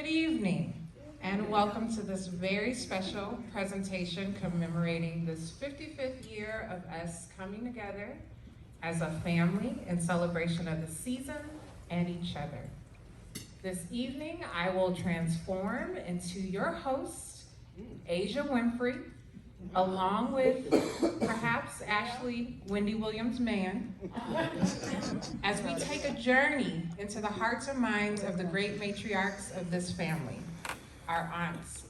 Good evening, and welcome to this very special presentation commemorating this 55th year of us coming together as a family in celebration of the season and each other. This evening, I will transform into your host, Asia Winfrey, along with perhaps Ashley Wendy Williams-Mann, as we take a journey into the hearts and minds of the great matriarchs of this family, our aunts,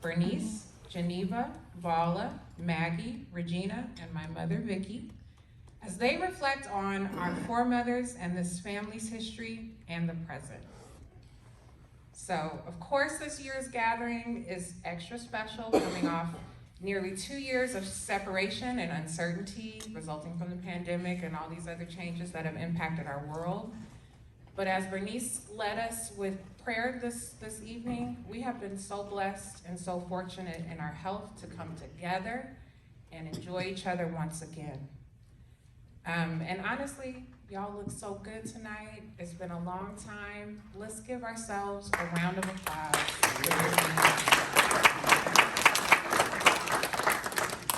Bernice, Geneva, Vala, Maggie, Regina, and my mother, Vicky, as they reflect on our foremothers and this family's history and the present. So, of course, this year's gathering is extra special, coming off nearly 2 years of separation and uncertainty resulting from the pandemic and all these other changes that have impacted our world. But as Bernice led us with prayer this evening, we have been so blessed and so fortunate in our health to come together and enjoy each other once again. And honestly, y'all look so good tonight. It's been a long time. Let's give ourselves a round of applause.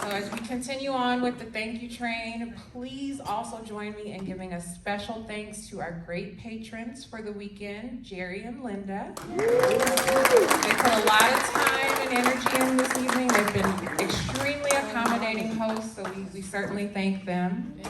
So as we continue on with the thank you train, please also join me in giving a special thanks to our great patrons for the weekend, Jerry and Linda. They put a lot of time and energy in this evening. They've been extremely accommodating hosts, so we certainly thank them.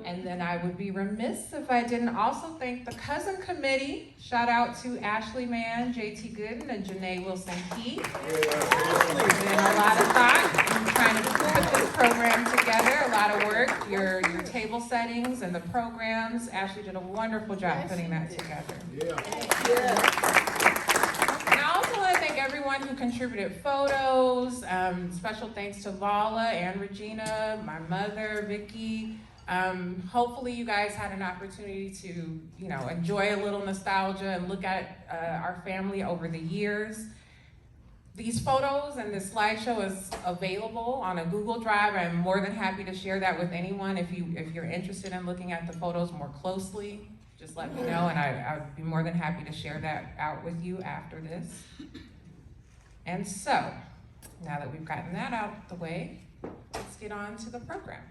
And then I would be remiss if I didn't also thank the cousin committee. Shout out to Ashley Mann, JT Gooden, and Janae Wilson-Key. There's been a lot of thought in trying to put this program together, a lot of work, your table settings and the programs. Ashley did a wonderful job putting that together. And I also want to thank everyone who contributed photos. Special thanks to Vala and Regina, my mother, Vicky. Hopefully you guys had an opportunity to, enjoy a little nostalgia and look at our family over the years. These photos and this slideshow is available on a Google Drive. I'm more than happy to share that with anyone. If you're interested in looking at the photos more closely, just let me know, and I'd be more than happy to share that out with you after this. And so, now that we've gotten that out of the way, let's get on to the program.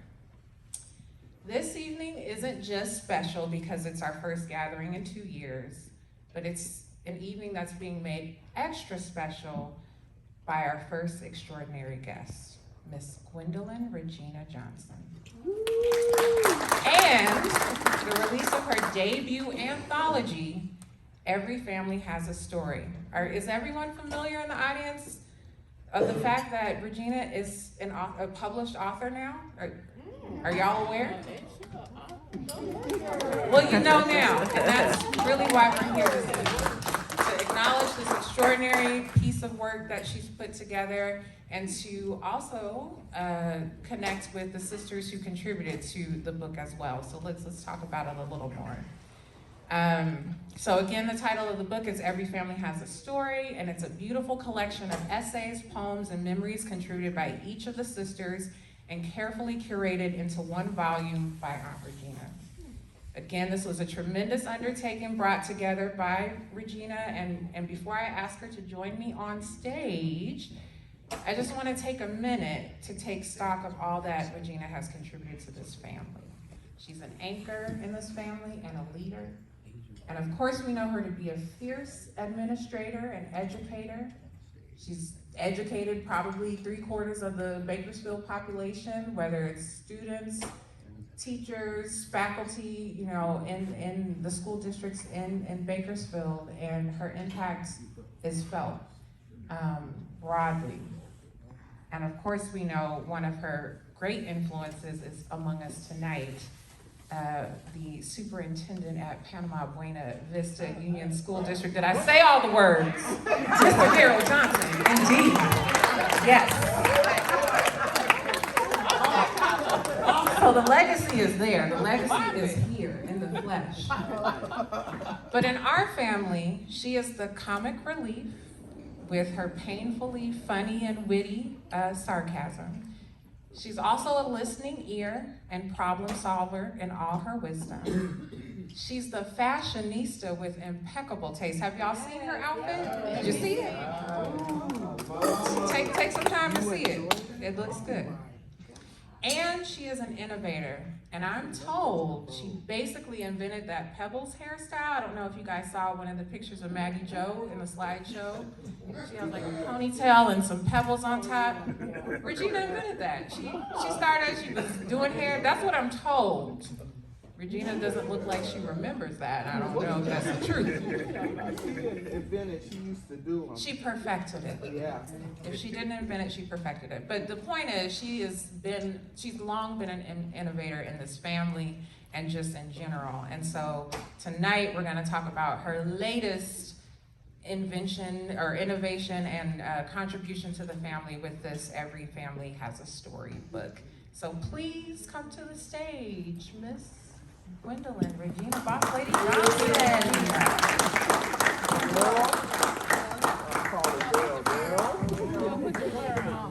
This evening isn't just special because it's our first gathering in 2 years, but it's an evening that's being made extra special by our first extraordinary guest, Miss Gwendolyn Regina Johnson. And the release of her debut anthology, Every Family Has a Story. Is everyone familiar in the audience of the fact that Regina is a published author now? Are y'all aware? Well, you know now, and that's really why we're here this evening, to acknowledge this extraordinary piece of work that she's put together and to also connect with the sisters who contributed to the book as well. So let's talk about it a little more. So again, the title of the book is Every Family Has a Story, and it's a beautiful collection of essays, poems, and memories contributed by each of the sisters and carefully curated into one volume by Aunt Regina. Again, this was a tremendous undertaking brought together by Regina, and before I ask her to join me on stage, I just want to take a minute to take stock of all that Regina has contributed to this family. She's an anchor in this family and a leader. And of course, we know her to be a fierce administrator and educator. She's educated probably 3/4 of the Bakersfield population, whether it's students, teachers, faculty, in the school districts in Bakersfield, and her impact is felt broadly. And of course, we know one of her great influences is among us tonight, the superintendent at Panama Buena Vista Union School District. Did I say all the words? Mr. Harold Johnson, indeed. Yes. So the legacy is there. The legacy is here in the flesh. But in our family, she is the comic relief with her painfully funny and witty sarcasm. She's also a listening ear and problem solver in all her wisdom. She's the fashionista with impeccable taste. Have y'all seen her outfit? Did you see it? Take some time to see it. It looks good. And she is an innovator. And I'm told she basically invented that Pebbles hairstyle. I don't know if you guys saw one of the pictures of Maggie Jo in the slideshow. She has like a ponytail and some pebbles on top. Regina invented that. She started, she was doing hair. That's what I'm told. Regina doesn't look like she remembers that. I don't know if that's the truth. She didn't invent it, she used to do them. She perfected it. Yeah. If she didn't invent it, she perfected it. But the point is, she's long been an innovator in this family and just in general. And so tonight we're gonna talk about her latest invention or innovation and contribution to the family with this Every Family Has a Story book. So please come to the stage, Miss Gwendolyn Regina Boss Lady Johnson.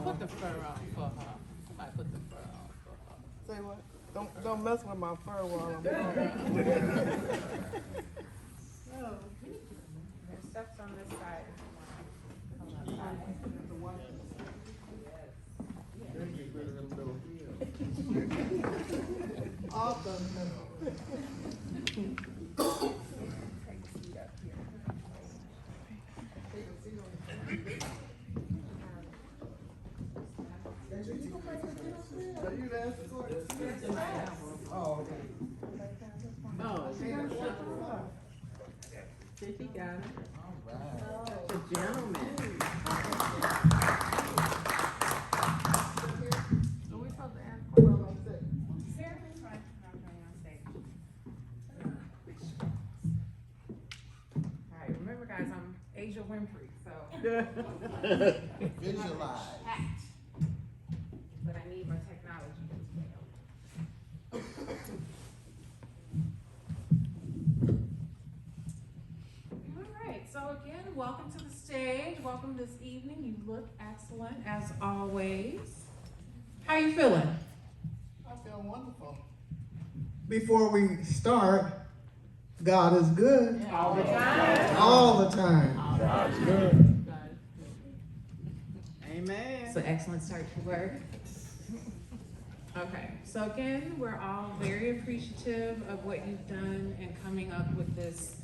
Put the fur on for her. Somebody put the fur on for her. Say what? Don't mess with my fur while I'm gone. There's steps on this side if you want to come up. Awesome. Oh, okay. Oh, she got it. The gentleman. Are we supposed to ask? Alright, remember guys, I'm Asia Winfrey, so Visualize. packed. But I need my technology as well. Alright, so again, welcome to the stage. Welcome this evening. You look excellent as always. How you feeling? I feel wonderful. Before we start, God is good. All the time. All the time. God's good. Amen. It's an excellent start to work. Okay, so again, we're all very appreciative of what you've done in coming up with this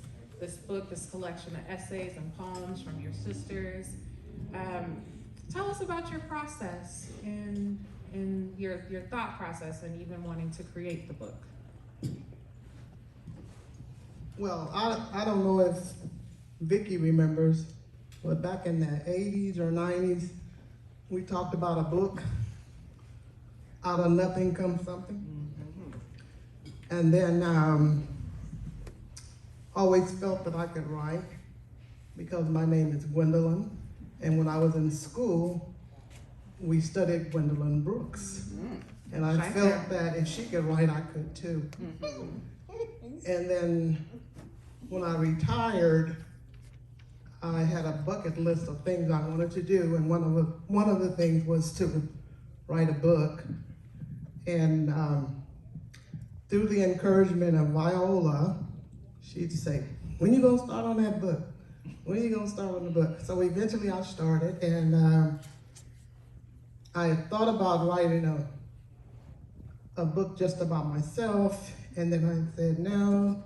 book, this collection of essays and poems from your sisters. Tell us about your process and your thought process and even wanting to create the book. Well, I don't know if Vicky remembers, but back in the 80s or 90s, we talked about a book, Out of Nothing Comes Something. And then always felt that I could write because my name is Gwendolyn. And when I was in school, we studied Gwendolyn Brooks. And I felt that if she could write, I could too. And then when I retired, I had a bucket list of things I wanted to do, and one of the things was to write a book. And through the encouragement of Viola, she'd say, "When you gonna start on that book? When are you gonna start on the book?" So eventually I started, and I thought about writing a book just about myself, and then I said, no,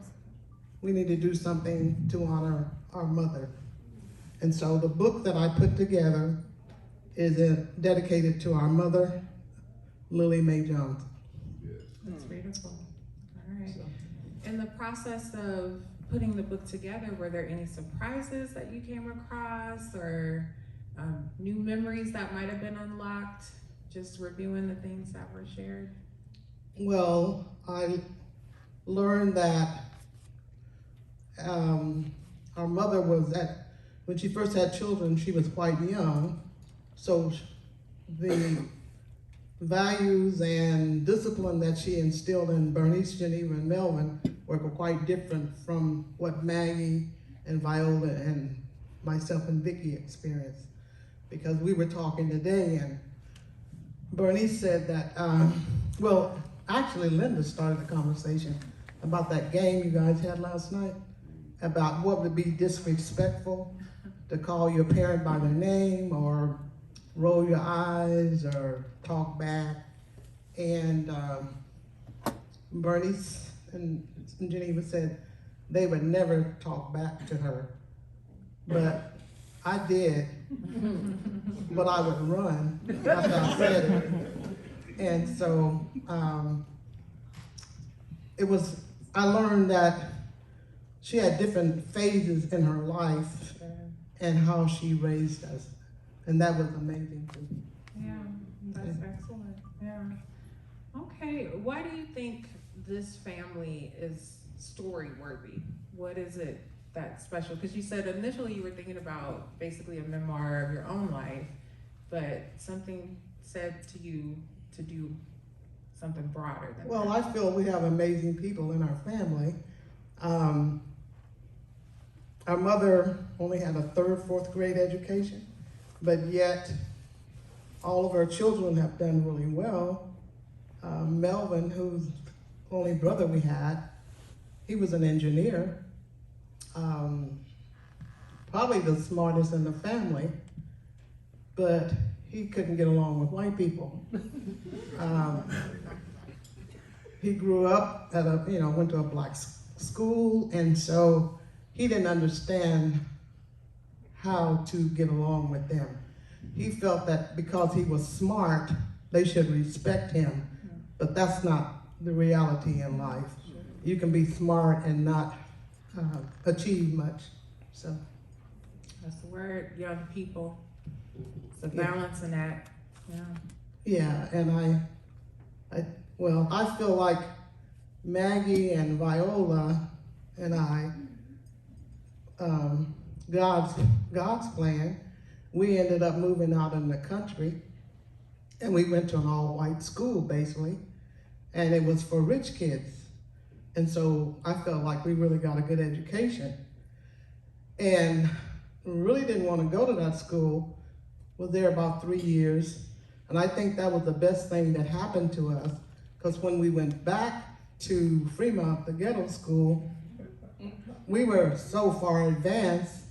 we need to do something to honor our mother. And so the book that I put together is dedicated to our mother, Lily Mae Johnson. That's beautiful. All right. In the process of putting the book together, were there any surprises that you came across or new memories that might have been unlocked, just reviewing the things that were shared? Well, I learned that our mother when she first had children, she was quite young. So the values and discipline that she instilled in Bernice, Geneva, and Melvin were quite different from what Maggie and Viola and myself and Vicky experienced. Because we were talking today, and Bernice said that, well, actually Linda started the conversation about that game you guys had last night, about what would be disrespectful, to call your parent by their name or roll your eyes or talk back. And Bernice and Geneva said they would never talk back to her. But I did, but I would run after I said it. And so I learned that she had different phases in her life and how she raised us. And that was amazing too. Yeah, that's excellent. Yeah. Okay, why do you think this family is story worthy? What is it that's special? Because you said initially you were thinking about basically a memoir of your own life, but something said to you to do something broader than Well, that. I feel we have amazing people in our family. Our mother only had a third, fourth grade education, but yet all of our children have done really well. Melvin, who's the only brother we had, he was an engineer, probably the smartest in the family, but he couldn't get along with white people. He grew up at went to a black school, and so he didn't understand how to get along with them. He felt that because he was smart, they should respect him, but that's not the reality in life. You can be smart and not achieve much. So That's the word, young people. It's a balance in that. Yeah. yeah, and I feel like Maggie and Viola and I, God's plan, we ended up moving out in the country, and we went to an all-white school basically, and it was for rich kids. And so I felt like we really got a good education, and really didn't want to go to that school. Was there about 3 years, and I think that was the best thing that happened to us, because when we went back to Fremont, the ghetto school, we were so far advanced.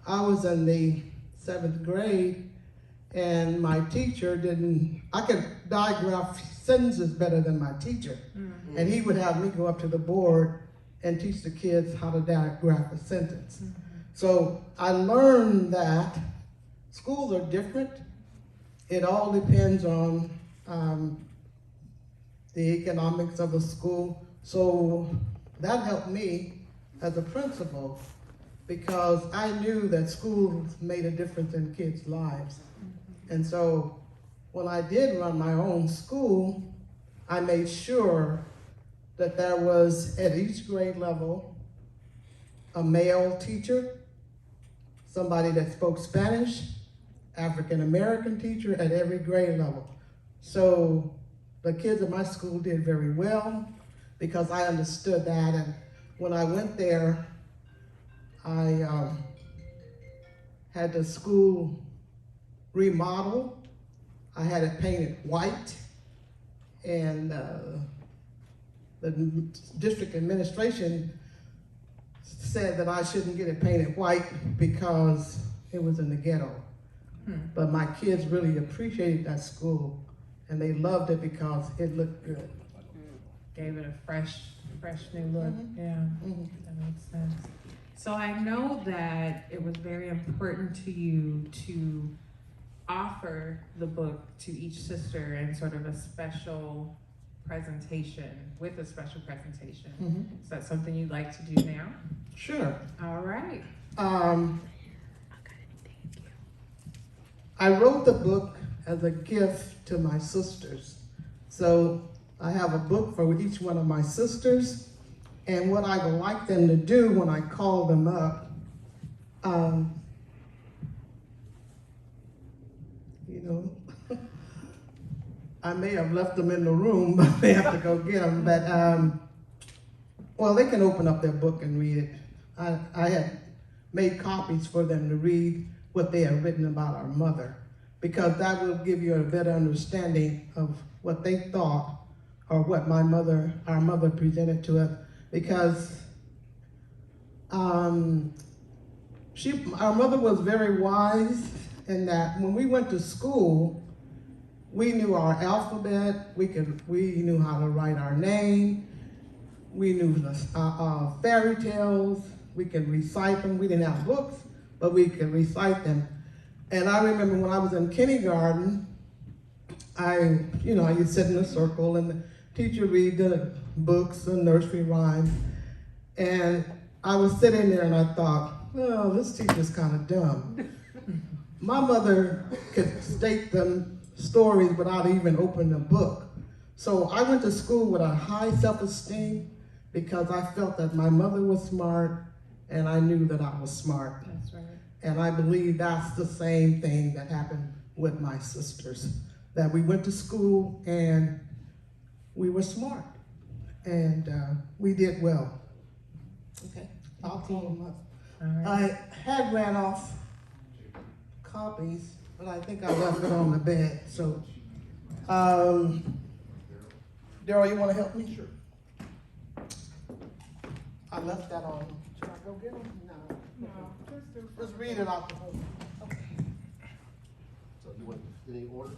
I was in the 7th grade, and my teacher I could digraph sentences better than my teacher. Mm-hmm. And he would have me go up to the board and teach the kids how to digraph a sentence. Mm-hmm. So I learned that schools are different. It all depends on the economics of the school. So that helped me as a principal, because I knew that schools made a difference in kids' lives. And so when I did run my own school, I made sure that there was, at each grade level, a male teacher, somebody that spoke Spanish, African American teacher at every grade level. So the kids at my school did very well because I understood that. And when I went there, I had the school remodeled. I had it painted white, and the district administration said that I shouldn't get it painted white because it was in the ghetto. But my kids really appreciated that school, and they loved it because it looked good. Gave it a fresh new look. Mm-hmm. Yeah, Mm-hmm. that makes sense. So I know that it was very important to you to offer the book to each sister in sort of a special presentation, with a special presentation. Mm-hmm. Is that something you'd like to do now? Sure. All right. I wrote the book as a gift to my sisters. So I have a book for each one of my sisters, and what I would like them to do when I call them up, I may have left them in the room, but they have to go get them. But, well, they can open up their book and read it. I had made copies for them to read what they had written about our mother. because that will give you a better understanding of what they thought or what our mother presented to us, because our mother was very wise in that when we went to school, we knew our alphabet, we knew how to write our name, we knew the fairy tales, we could recite them. We didn't have books, but we could recite them. And I remember when I was in kindergarten, I used to sit in a circle and the teacher read the books and nursery rhymes. And I was sitting there and I thought, well, this teacher's kind of dumb. My mother could state the stories without even opening a book. So I went to school with a high self-esteem because I felt that my mother was smart and I knew that I was smart. That's right. And I believe that's the same thing that happened with my sisters, that we went to school and we were smart and we did well. Okay. I'll call them up. All right. I had ran off copies, but I think I left it on the bed. So, Daryl, you want to help me? Sure. I left that on. Should I go get them? No. Just read it out the book. Okay. So you want any order?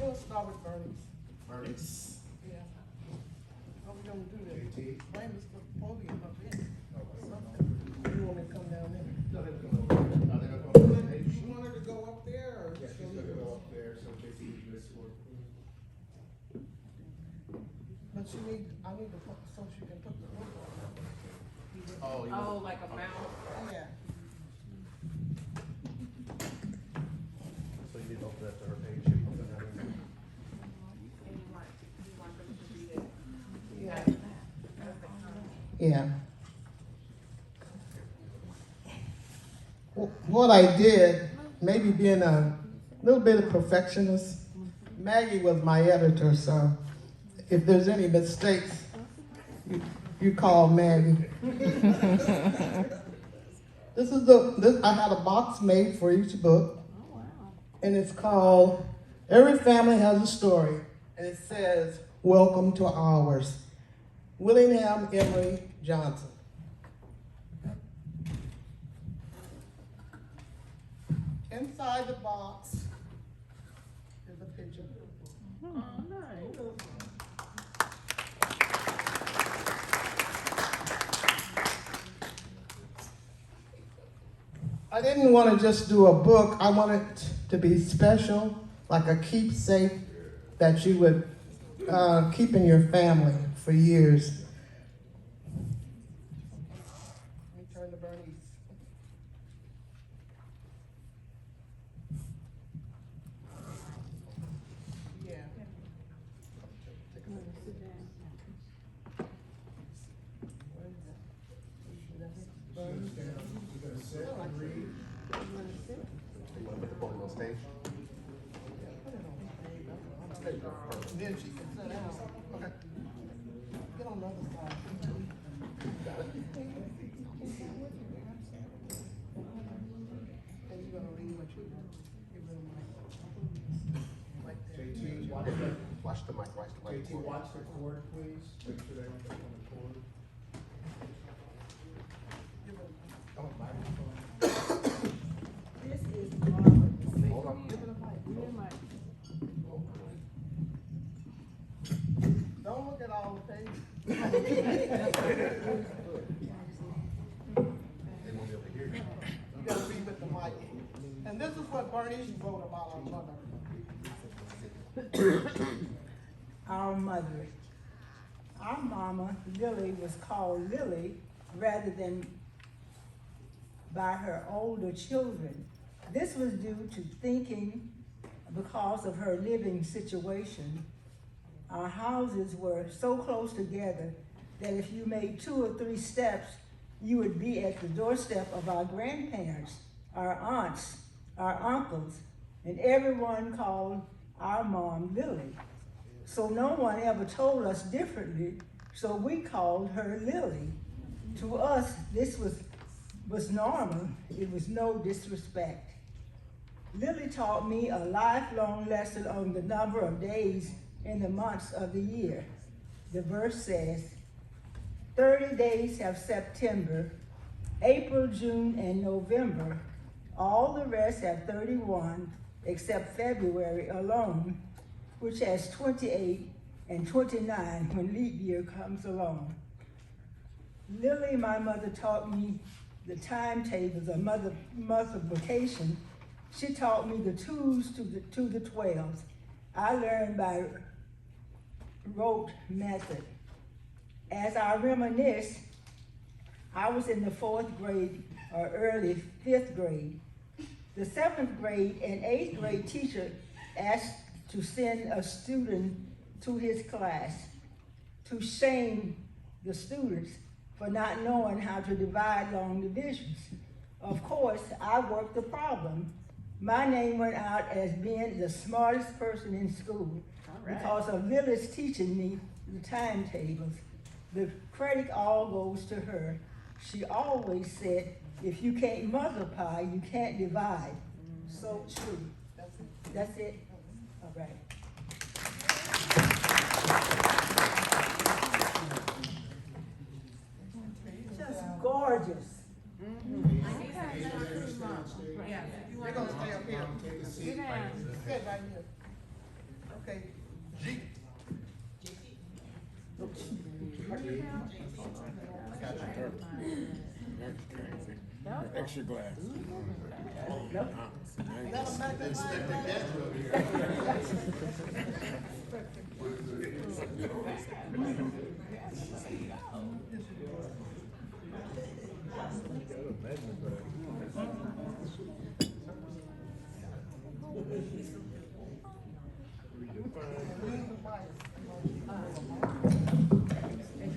We'll start with Bernie's. Bernie's. Yeah. How we gonna do that? JT. Bring Mr. Podium up here. You want me to come down there? No, they're gonna go. Are they gonna go on the page? You want her to go up there, or? Yeah, she's gonna go up there, so JT can do this for. But I need to put, so she can put the book on. Oh, you Oh, want, like a mount? Yeah. so you need to open that to her page. She can open that in. Yeah. Yeah. What I did, maybe being a little bit of perfectionist, Maggie was my editor, so if there's any mistakes, you call Maggie. I had a box made for each book, and it's called Every Family Has a Story, and it says, Welcome to Ours. Willingham-Emery-Johnson. Inside the box is a picture. Oh, nice. I didn't want to just do a book. I wanted it to be special, like a keepsake that you would keep in your family for years. Let me turn to Bernice. Yeah. You gonna sit and read? You wanna put the podium on stage? Then she can sit down. Okay. Get on the other side. And you're gonna read what you right there. JT, watch the mic, watch the mic. JT, watch the cord, please. Make sure they don't touch on the cord. Oh, microphone. This is Barbara. Hold on. Give it a mic. Give it a mic. Don't look at all the pages. They won't be able to hear you. You gotta be with the mic. And this is what Bernice wrote about our mother. Our mother. Our mama, Lily, was called Lily rather than by her older children. This was due to thinking because of her living situation. Our houses were so close together that if you made 2 or 3 steps, you would be at the doorstep of our grandparents, our aunts, our uncles, and everyone called our mom Lily. So no one ever told us differently, so we called her Lily. To us, this was normal. It was no disrespect. Lily taught me a lifelong lesson on the number of days in the months of the year. The verse says, 30 days have September, April, June, and November. All the rest have 31, except February alone, which has 28 and 29 when leap year comes along. Lily, my mother, taught me the timetables of multiplication. She taught me the twos to the 12s. I learned by rote method. As I reminisce, I was in the 4th grade or early 5th grade. The 7th grade and 8th grade teacher asked to send a student to his class to shame the students for not knowing how to divide long divisions. Of course, I worked the problem. My name went out as being the smartest person in school because of Lily's teaching me the timetables. The credit all goes to her. She always said, if you can't multiply, you can't divide. So true. That's it? All right. Just gorgeous. They're gonna stay up here. Take a seat. Sit right here. Okay. Extra glass.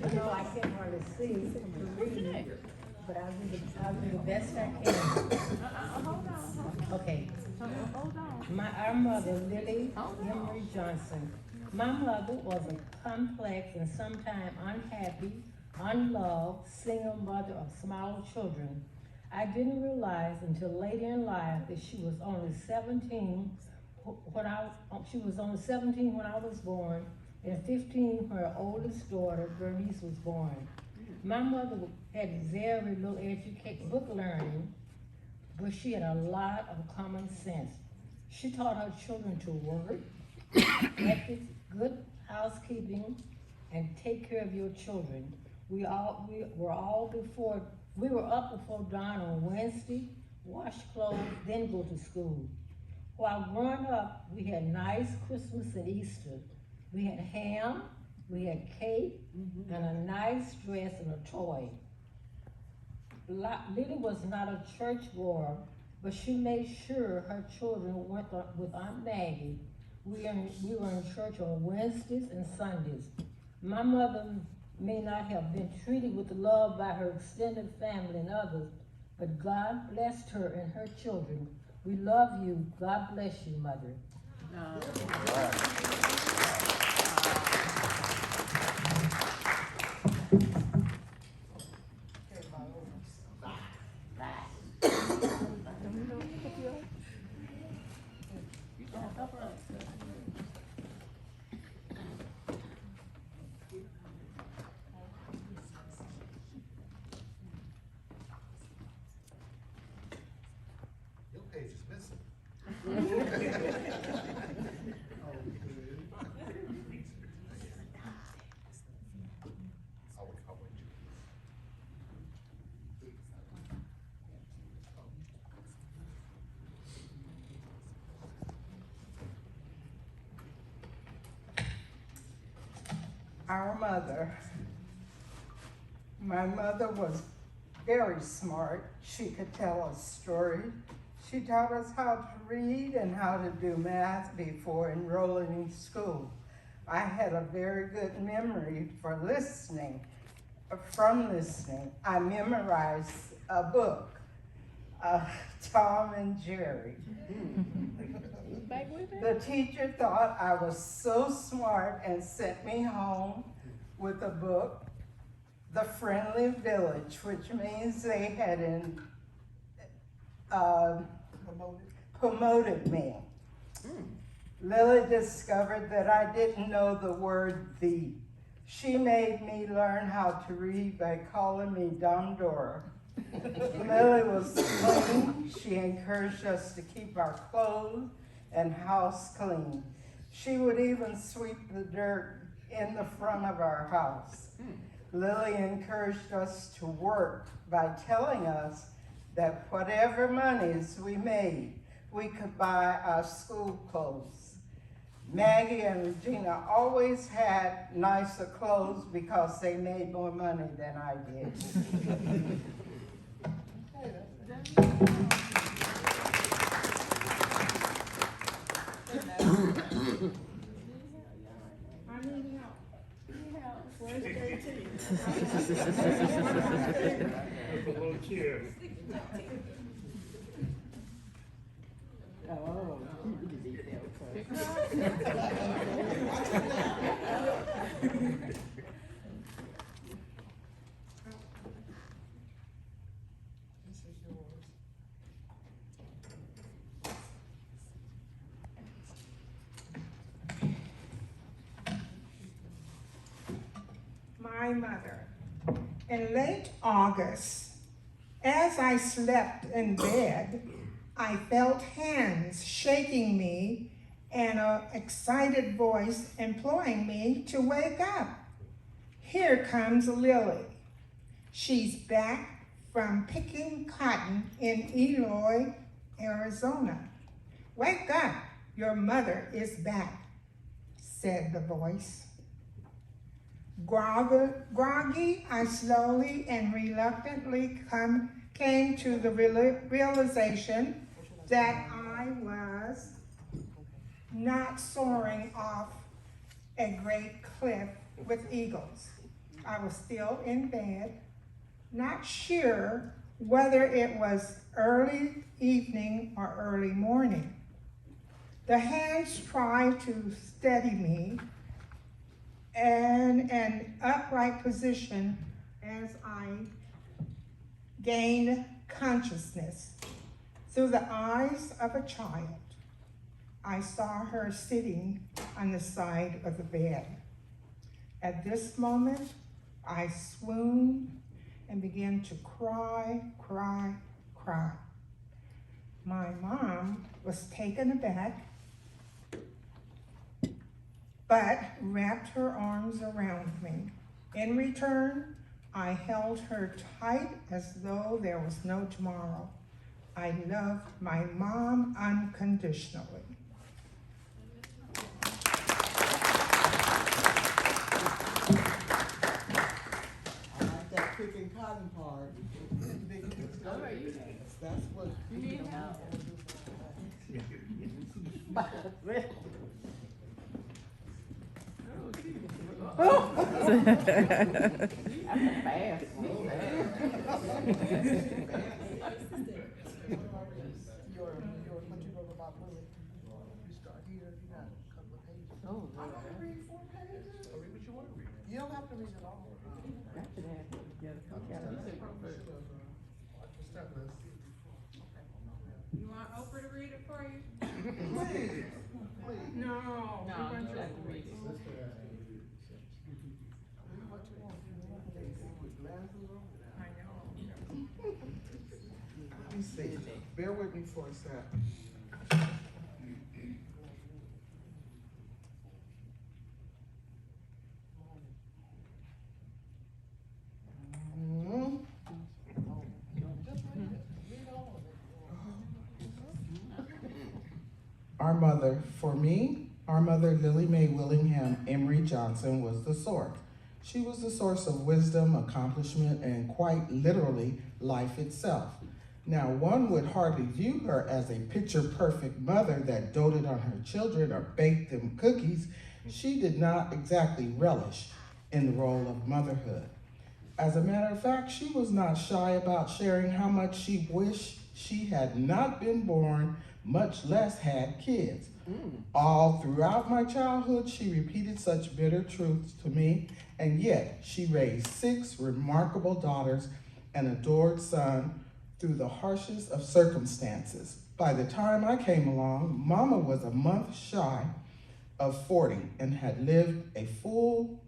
You know, I can't hardly see to read, but I'll do the best I can. Hold on. Okay. Hold on. Our mother, Willingham-Emery-Johnson. My mother was a complex and sometimes unhappy, unloved, single mother of small children. I didn't realize until later in life that she was only 17 when I was born, and 15 when her oldest daughter, Bernice, was born. My mother had very little book learning, but she had a lot of common sense. She taught her children to work, ethics, good housekeeping, and take care of your children. We were up before dawn on Wednesday, wash clothes, then go to school. While growing up, we had nice Christmas and Easter. We had ham, we had cake, and a nice dress and a toy. Lily was not a church goer, but she made sure her children went with Aunt Maggie. We were in church on Wednesdays and Sundays. My mother may not have been treated with love by her extended family and others, but God blessed her and her children. We love you. God bless you, Mother. Your page is missing. I'll wait you. Our mother. My mother was very smart. She could tell a story. She taught us how to read and how to do math before enrolling in school. I had a very good memory for listening. From listening, I memorized a book, Tom and Jerry. The teacher thought I was so smart and sent me home with a book, The Friendly Village, which means they had promoted me. Lily discovered that I didn't know the word "the." She made me learn how to read by calling me Dumb Dora. Lily was clean. She encouraged us to keep our clothes and house clean. She would even sweep the dirt in the front of our house. Lily encouraged us to work by telling us that whatever monies we made, we could buy our school clothes. Maggie and Regina always had nicer clothes because they made more money than I did. Oh. This is yours. My mother. In late August, as I slept in bed, I felt hands shaking me and an excited voice imploring me to wake up. Here comes Lily. She's back from picking cotton in Eloy, Arizona. Wake up, your mother is back, said the voice. Groggy, I slowly and reluctantly came to the realization that I was not soaring off a great cliff with eagles. I was still in bed, not sure whether it was early evening or early morning. The hands tried to steady me in an upright position as I gained consciousness. Through the eyes of a child, I saw her sitting on the side of the bed. At this moment, I swooned and began to cry. My mom was taken aback, but wrapped her arms around me. In return, I held her tight as though there was no tomorrow. I loved my mom unconditionally. I like that picking cotton part. That's what. You need help? Fast. What you wrote about Willie. You start here, you got a couple of pages. Oh, I don't read 4 pages. I'll read what you want to read. You don't have to read it all. You want Oprah to read it for you? Please, please. No. No, you have to read it. Read what you want. With glasses on. I know. Let me see. Bear with me for a sec. Mhm. Our mother, for me, our mother, Lily Mae Willingham-Emery-Johnson, was the source. She was the source of wisdom, accomplishment, and quite literally, life itself. Now, one would hardly view her as a picture-perfect mother that doted on her children or baked them cookies. She did not exactly relish in the role of motherhood. As a matter of fact, she was not shy about sharing how much she wished she had not been born, much less had kids. All throughout my childhood, she repeated such bitter truths to me, and yet she raised 6 remarkable daughters and adored son through the harshest of circumstances. By the time I came along, Mama was a month shy of 40 and had lived a full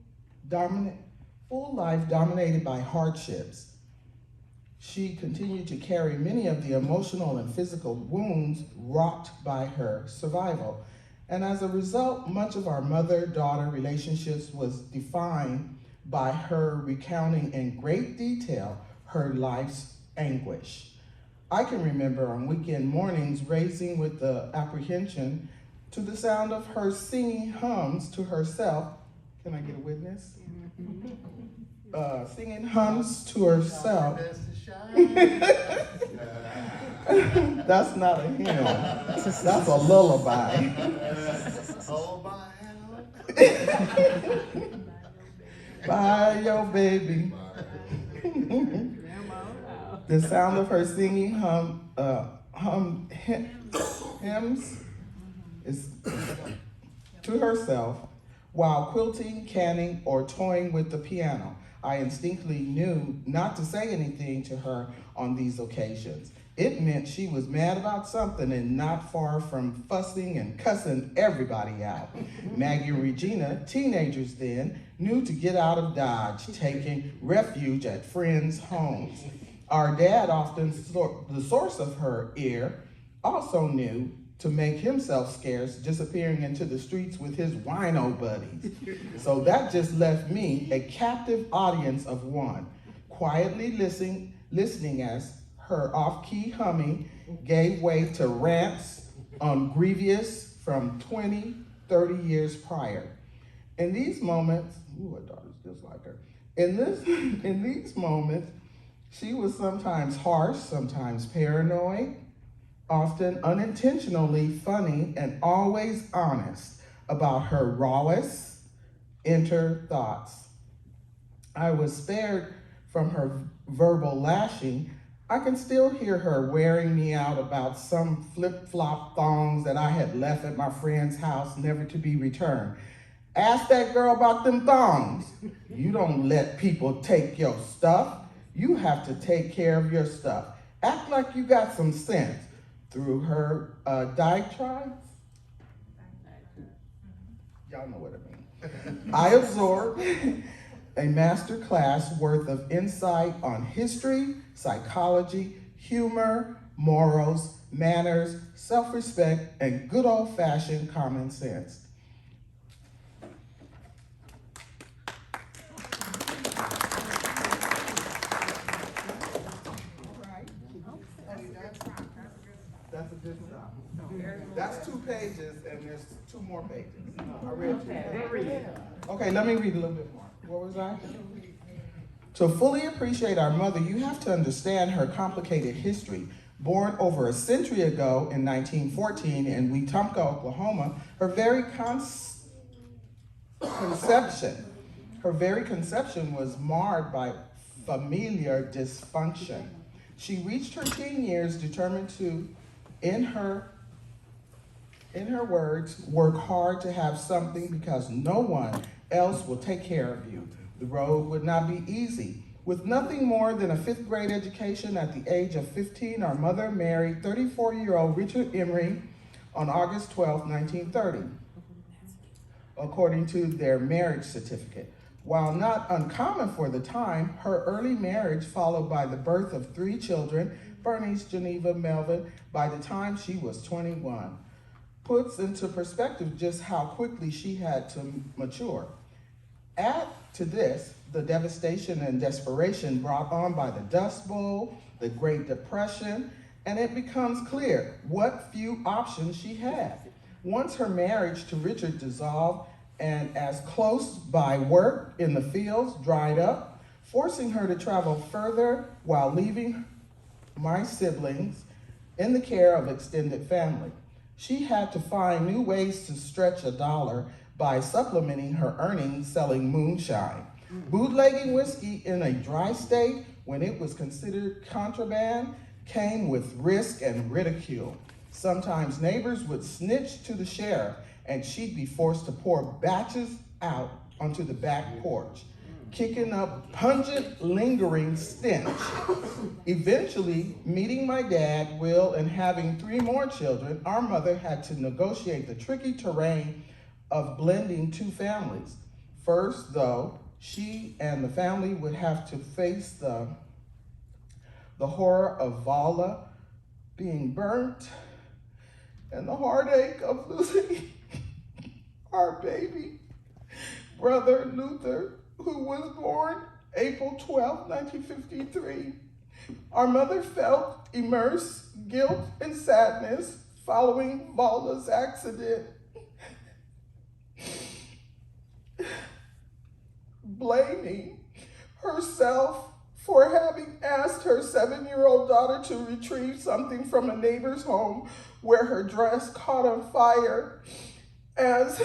life dominated by hardships. She continued to carry many of the emotional and physical wounds wrought by her survival. And as a result, much of our mother-daughter relationships was defined by her recounting in great detail her life's anguish. I can remember on weekend mornings raising with the apprehension to the sound of her singing hums to herself. Can I get a witness? Singing hums to herself. That's not a hymn. That's a lullaby. By your baby. The sound of her singing hymns is to herself while quilting, canning, or toying with the piano. I instinctively knew not to say anything to her on these occasions. It meant she was mad about something and not far from fussing and cussing everybody out. Maggie and Regina, teenagers then, knew to get out of Dodge, taking refuge at friends' homes. Our dad, often the source of her ear, also knew to make himself scarce, disappearing into the streets with his wino buddies. So that just left me a captive audience of one, quietly listening as her off-key humming gave way to rants on grievous from 20, 30 years prior. In these moments, her daughter's just like her. In these moments, she was sometimes harsh, sometimes paranoid, often unintentionally funny, and always honest about her rawest inner thoughts. I was spared from her verbal lashing. I can still hear her wearing me out about some flip-flop thongs that I had left at my friend's house, never to be returned. Ask that girl about them thongs. You don't let people take your stuff. You have to take care of your stuff. Act like you got some sense. Through her diatribes, y'all know what I mean. I absorbed a master class worth of insight on history, psychology, humor, morals, manners, self-respect, and good old-fashioned common sense. That's a good stop. That's 2 pages, and there's 2 more pages. I read 2 pages. Okay, let me read a little bit more. What was I? To fully appreciate our mother, you have to understand her complicated history. Born over a century ago in 1914 in Wetumpka, Oklahoma, her very conception was marred by familiar dysfunction. She reached her teen years determined to, in her words, work hard to have something because no one else will take care of you. The road would not be easy. With nothing more than a 5th grade education at the age of 15, our mother married 34-year-old Richard Emery on August 12, 1930, according to their marriage certificate. While not uncommon for the time, her early marriage, followed by the birth of 3 children, Bernice, Geneva, Melvin, by the time she was 21, puts into perspective just how quickly she had to mature. Add to this the devastation and desperation brought on by the Dust Bowl, the Great Depression, and it becomes clear what few options she had. Once her marriage to Richard dissolved, and as close by work in the fields dried up, forcing her to travel further while leaving my siblings in the care of extended family. She had to find new ways to stretch a dollar by supplementing her earnings selling moonshine. Bootlegging whiskey in a dry state, when it was considered contraband, came with risk and ridicule. Sometimes neighbors would snitch to the sheriff, and she'd be forced to pour batches out onto the back porch. kicking up pungent, lingering stench. Eventually, meeting my dad, Will, and having 3 more children, our mother had to negotiate the tricky terrain of blending 2 families. First, though, she and the family would have to face the horror of Vala being burnt and the heartache of losing our baby brother Luther, who was born April 12, 1953. Our mother felt immense guilt and sadness following Vala's accident, blaming herself for having asked her 7-year-old daughter to retrieve something from a neighbor's home where her dress caught on fire as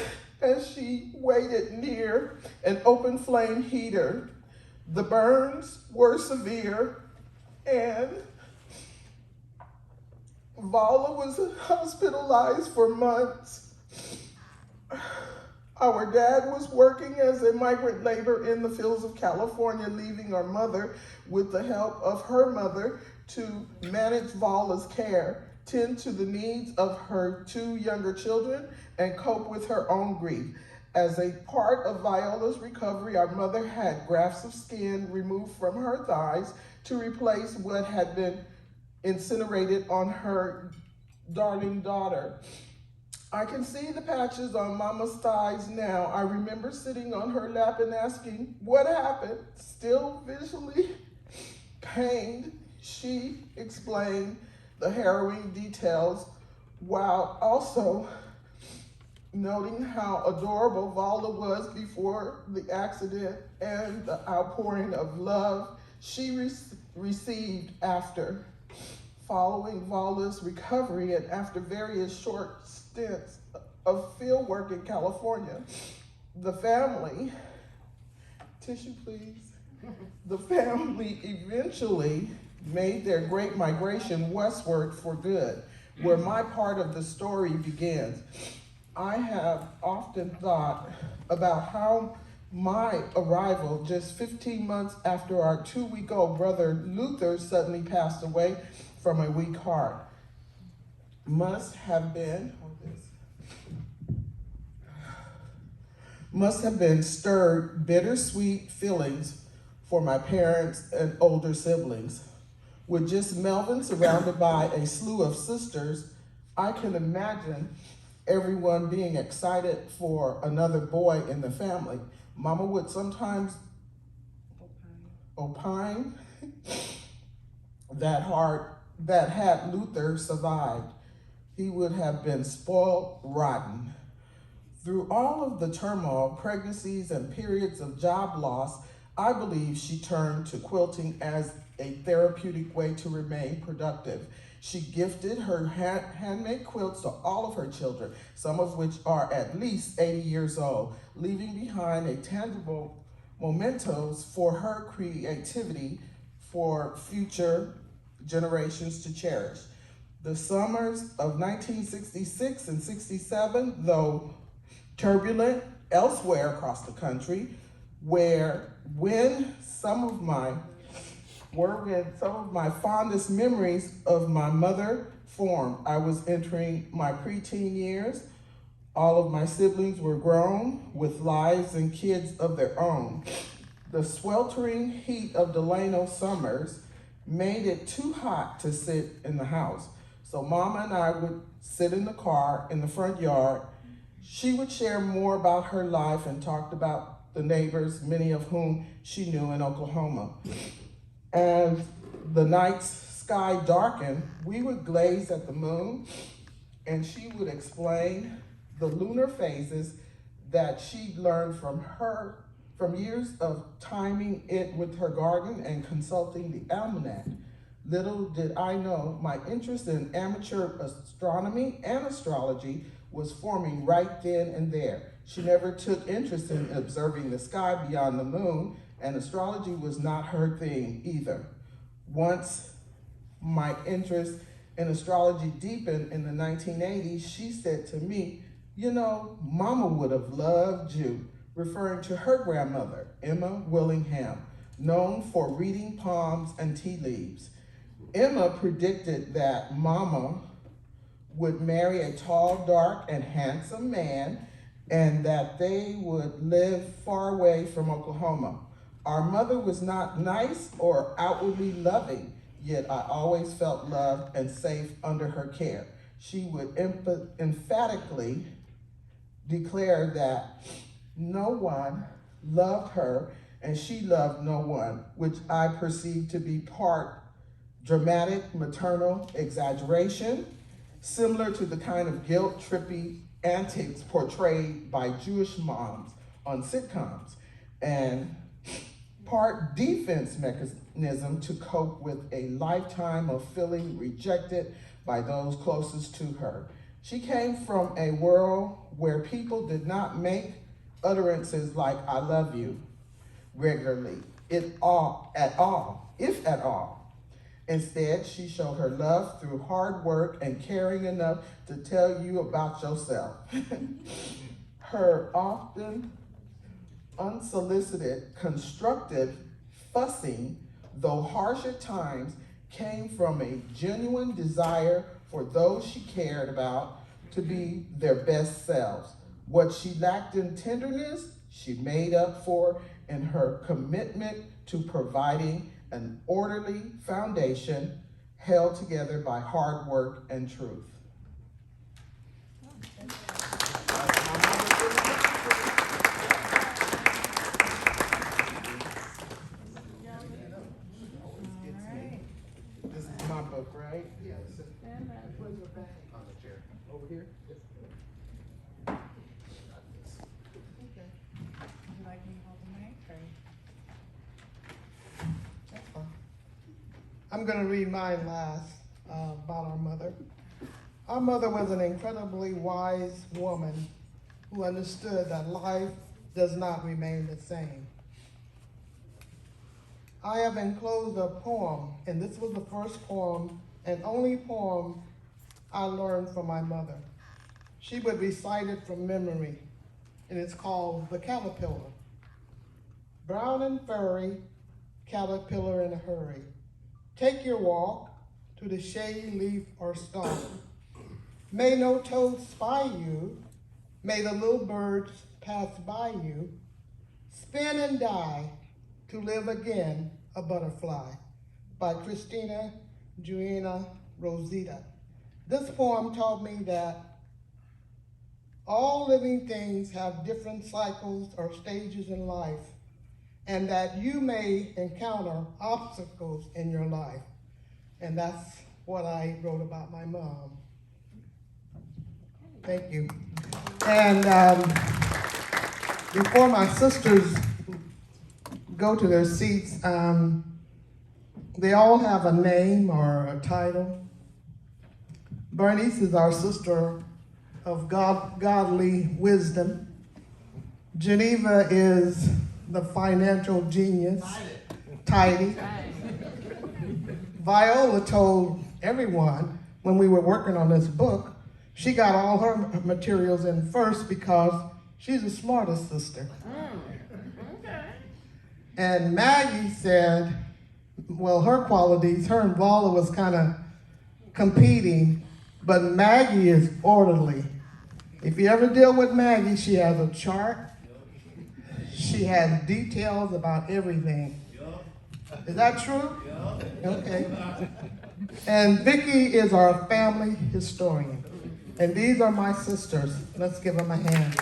she waited near an open flame heater. The burns were severe and Vala was hospitalized for months. Our dad was working as a migrant laborer in the fields of California, leaving our mother with the help of her mother to manage Vala's care, tend to the needs of her 2 younger children, and cope with her own grief. As a part of Viola's recovery, our mother had grafts of skin removed from her thighs to replace what had been incinerated on her darling daughter. I can see the patches on Mama's thighs now. I remember sitting on her lap and asking, what happened? Still visually pained, she explained the harrowing details while also noting how adorable Vala was before the accident and the outpouring of love she received after. Following Vala's recovery and after various short stints of field work in California, the family, tissue please, the family eventually made their great migration westward for good, where my part of the story begins. I have often thought about how my arrival just 15 months after our 2-week-old brother Luther suddenly passed away from a weak heart must have been stirred bittersweet feelings for my parents and older siblings. With just Melvin surrounded by a slew of sisters, I can imagine everyone being excited for another boy in the family. Mama would sometimes opine that had Luther survived, he would have been spoiled rotten. Through all of the turmoil, pregnancies, and periods of job loss, I believe she turned to quilting as a therapeutic way to remain productive. She gifted her handmade quilts to all of her children, some of which are at least 80 years old, leaving behind a tangible mementos for her creativity for future generations to cherish. The summers of 1966 and 67, though turbulent elsewhere across the country, when some of my fondest memories of my mother formed. I was entering my preteen years. All of my siblings were grown with lives and kids of their own. The sweltering heat of Delano summers made it too hot to sit in the house. So Mama and I would sit in the car in the front yard. She would share more about her life and talked about the neighbors, many of whom she knew in Oklahoma. As the night's sky darkened, we would gaze at the moon, and she would explain the lunar phases that she'd learned from years of timing it with her garden and consulting the almanac. Little did I know my interest in amateur astronomy and astrology was forming right then and there. She never took interest in observing the sky beyond the moon, and astrology was not her thing either. Once my interest in astrology deepened in the 1980s, she said to me, "You know, Mama would have loved you. referring to her grandmother, Emma Willingham, known for reading palms and tea leaves. Emma predicted that Mama would marry a tall, dark, and handsome man, and that they would live far away from Oklahoma. Our mother was not nice or outwardly loving, yet I always felt loved and safe under her care. She would emphatically declare that no one loved her and she loved no one, which I perceived to be part dramatic maternal exaggeration, similar to the kind of guilt-trippy antics portrayed by Jewish moms on sitcoms, and part defense mechanism to cope with a lifetime of feeling rejected by those closest to her. She came from a world where people did not make utterances like "I love you" regularly, if at all. Instead, she showed her love through hard work and caring enough to tell you about yourself. Her often unsolicited, constructive fussing, though harsh at times, came from a genuine desire for those she cared about to be their best selves. What she lacked in tenderness, she made up for in her commitment to providing an orderly foundation held together by hard work and truth. This is my book, right? Yes. And where's your bag? On the chair. Over here? Yes. Would you like me to hold the mic, or? That's fine. I'm gonna read mine last, about our mother. Our mother was an incredibly wise woman who understood that life does not remain the same. I have enclosed a poem, and this was the first poem and only poem I learned from my mother. She would recite it from memory, and it's called The Caterpillar. Brown and furry, caterpillar in a hurry. Take your walk to the shady leaf or stalk. May no toad spy you, may the little birds pass by you. Spin and die to live again a butterfly, by Christina Juina Rosita. This poem taught me that all living things have different cycles or stages in life, and that you may encounter obstacles in your life. And that's what I wrote about my mom. Thank you. And before my sisters go to their seats, they all have a name or a title. Bernice is our sister of godly wisdom. Geneva is the financial genius, tidy. Viola told everyone when we were working on this book, she got all her materials in first because she's the smartest sister. Okay. And Maggie said, well, her qualities, her and Vala was kind of competing, but Maggie is orderly. If you ever deal with Maggie, she has a chart. She has details about everything. Is that true? Okay. And Vicki is our family historian. And these are my sisters. Let's give them a hand.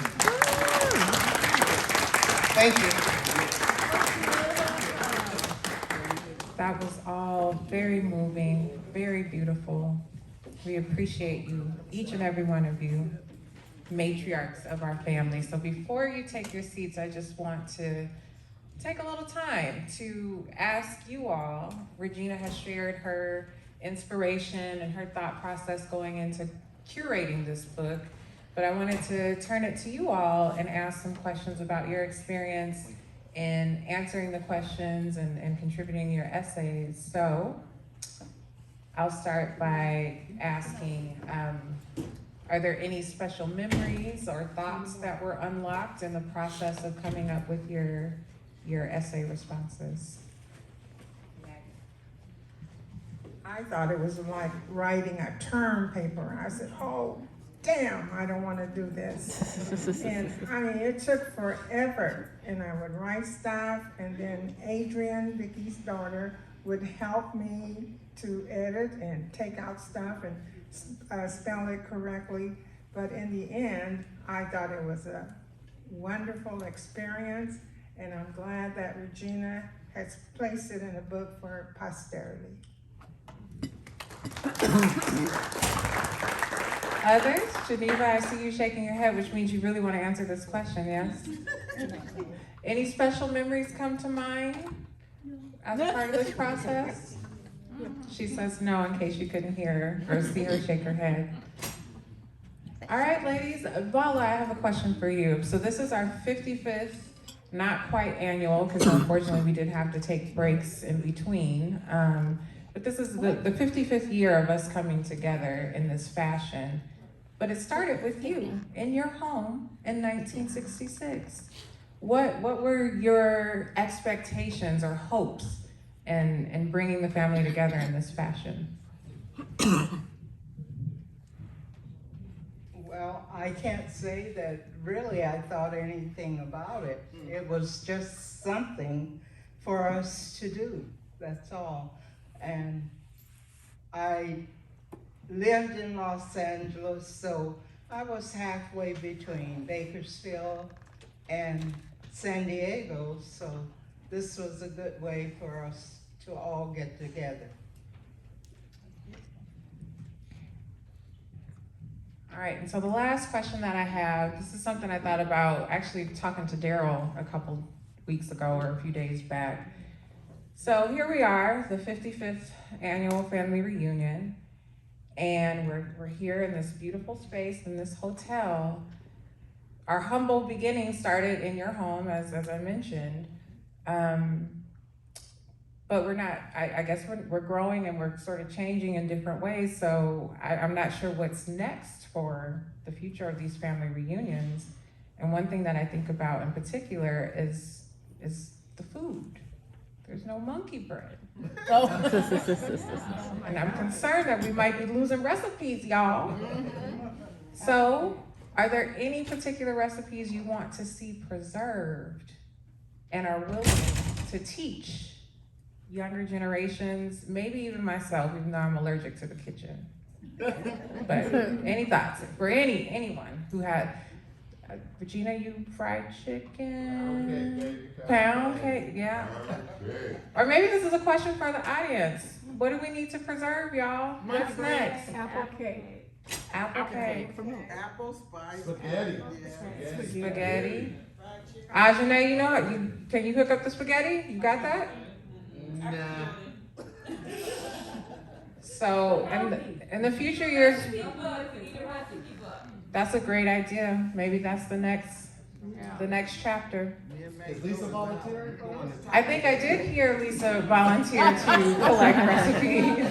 Thank you. That was all very moving, very beautiful. We appreciate you, each and every one of you, matriarchs of our family. So before you take your seats, I just want to take a little time to ask you all. Regina has shared her inspiration and her thought process going into curating this book, but I wanted to turn it to you all and ask some questions about your experience in answering the questions and contributing your essays. So I'll start by asking, Are there any special memories or thoughts that were unlocked in the process of coming up with your essay responses? I thought it was like writing a term paper. I said, oh, damn, I don't want to do this. And I mean, it took forever. And I would write stuff, and then Adrienne, Vicky's daughter, would help me to edit and take out stuff and spell it correctly. But in the end, I thought it was a wonderful experience, and I'm glad that Regina has placed it in a book for posterity. Others? Geneva, I see you shaking your head, which means you really want to answer this question, yes? Any special memories come to mind as a part of this process? She says no in case you couldn't hear her or see her shake her head. All right, ladies, Vala, I have a question for you. So this is our 55th, not quite annual, because unfortunately we did have to take breaks in between. But this is the 55th year of us coming together in this fashion. But it started with you in your home in 1966. What were your expectations or hopes in bringing the family together in this fashion? Well, I can't say that really I thought anything about it. It was just something for us to do, that's all. And I lived in Los Angeles, so I was halfway between Bakersfield and San Diego, so this was a good way for us to all get together. All right, and so the last question that I have, this is something I thought about actually talking to Daryl a couple weeks ago or a few days back. So here we are, the 55th annual family reunion, and we're here in this beautiful space in this hotel. Our humble beginnings started in your home, as I mentioned, but we're not, I guess we're growing and we're sort of changing in different ways, so I'm not sure what's next for the future of these family reunions. And one thing that I think about in particular is the food. There's no monkey bread. And I'm concerned that we might be losing recipes, y'all. So, are there any particular recipes you want to see preserved and are willing to teach younger generations, maybe even myself, even though I'm allergic to the kitchen? But any thoughts for anyone who had, Regina, you fried chicken? Pound cake, yeah. Or maybe this is a question for the audience. What do we need to preserve, y'all? What's next? Apple cake. Apple cake. Apple spice. Spaghetti. Spaghetti. Ajane, you know it. Can you hook up the spaghetti? You got that? Nah. So, in the future years, that's a great idea. Maybe that's the next chapter. Is Lisa volunteering? I think I did hear Lisa volunteer to collect recipes.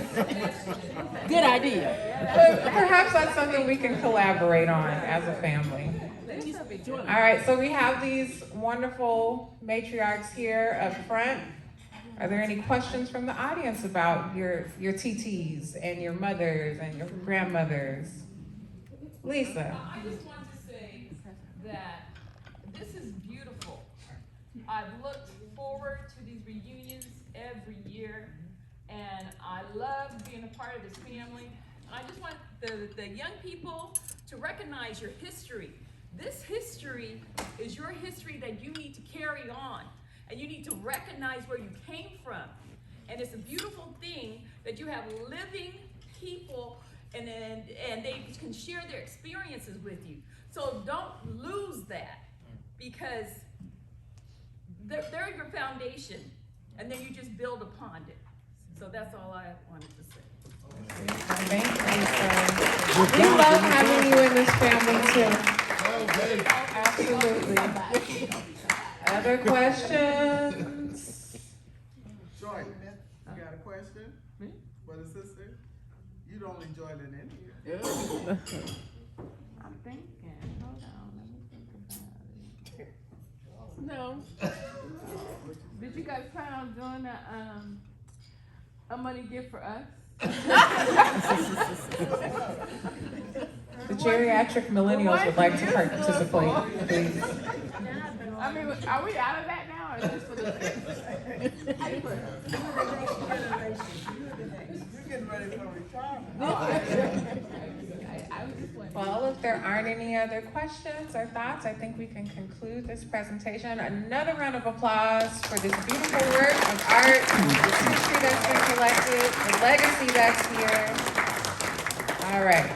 Good idea. But perhaps that's something we can collaborate on as a family. All right, so we have these wonderful matriarchs here up front. Are there any questions from the audience about your TTs and your mothers and your grandmothers? Lisa. I just want to say that this is beautiful. I've looked forward to these reunions every year, and I love being a part of this family. And I just want the young people to recognize your history. This history is your history that you need to carry on, and you need to recognize where you came from. And it's a beautiful thing that you have living people and they can share their experiences with you. So don't lose that, because they're your foundation, and then you just build upon it. So that's all I wanted to say. Thank you, we love having you in this family too. Absolutely. Other questions? Joy, you got a question for the sister? You don't enjoy it in any. thinking. Hold on, let me think about it. No. Did you guys plan on doing a money gift for us? The geriatric millennials would like to participate, please. I mean, are we out of that now, or is this for the? How you put it? You're getting ready for retirement. I was just wondering. Well, if there aren't any other questions or thoughts, I think we can conclude this presentation. Another round of applause for this beautiful work of art, the history that's been collected, the legacy that's here. All right.